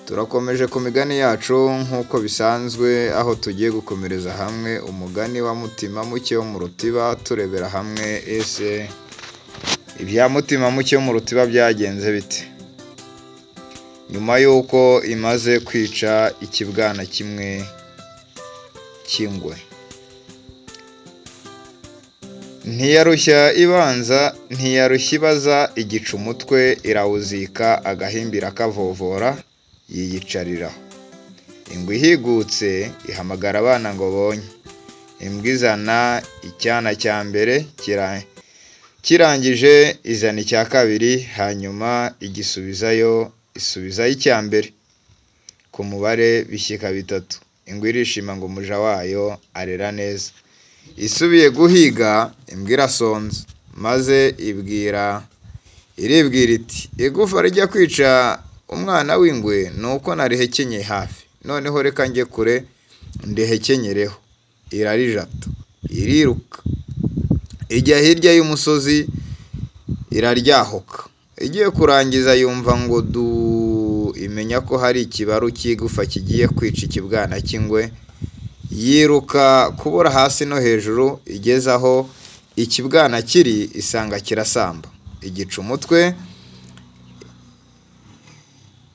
Turakomeje ku migani yacu nk'uko bisanzwe, aho tugiye gukomereza hamwe umugani wa Mutima muke wo mu rutiba, turebera hamwe ese ibya Mutima muke wo mu rutiba byagenze bite nyuma y'uko imaze kwica ikibwana kimwe cy'ingwe. Ntiyarushya ibaza igica umutwe, irawuzika agahimbira kavovora yiyicariraho. Ingwe ihigutse ihamagara abana ngo bonye. Imbwa izana icyana cya mbere, kirangije izana icya kabiri, hanyuma isubizayo icya mbere. Ku mubare bishyika 3. Ingwe irishima ngo umuja wayo arera neza. Isubiye guhiga, imbwa irasonza maze iribwira iti igufa rijya kwica umwana w'ingwe nuko narihekenye hafi, noneho reka njye kure ndihekenyereho. Irarijata, iriruka ijya hirya y'umusozi, iraryahuka. Igiye kurangiza yumva ngo imenya ko hari ikibaru cy'igufa kigiye kwica ikibwana cy'ingwe. Yiruka kubura hasi no hejuru, igeze aho ikibwana kiri isanga kirasamba. Igica umutwe,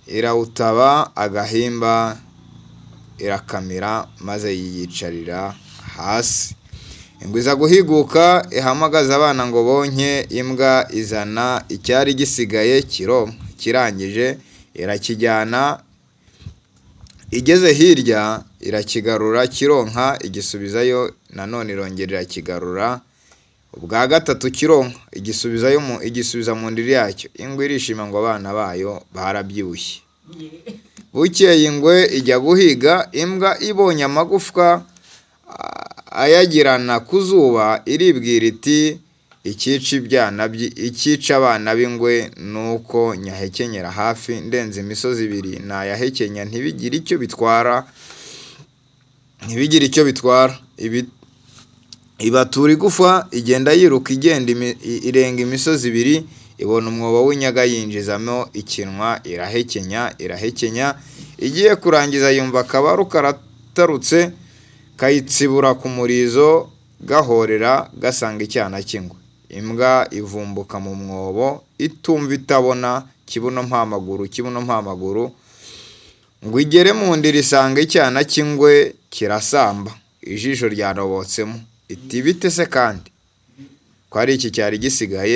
irawutaba agahimba, irakamira maze yiyicarira hasi. Ingwe iza guhiguka, ihamagaza abana ngo bonke. Imbwa izana icyari gisigaye kironka, kirangije irakijyana. Igeze hirya irakigarura kironka, igisubizayo nanone irongera irakigarura. Ubwa gatatu kironka, igisubiza mu ndiri yacyo. Ingwe irishima ngo abana bayo barabyibushye. Bukeye ingwe ijya guhiga. Imbwa ibonye amagufwa ayagirana ku zuba, iribwira iti ikica abana b'ingwe nuko nyahekenyera hafi, ndenze imisozi 2 nayahekenya ntibigire icyo bitwara. Ibatura igufa, igenda yiruka, irenga imisozi 2, ibona umwobo w'inyaga yinjizamo ikinwa, irahekenya. Igiye kurangiza yumva akabaru karatarutse, kayitsibura ku murizo gahorera gasanga icyana cy'ingwe. Imbwa ivumbuka mu mwobo, itumva itabona, kibuno mpamaguru, ngo igere mu ndiri isanga icyana cy'ingwe kirasamba. Ijisho ryarobotsemo, iti bite se kandi ko ari iki cyari gisigaye?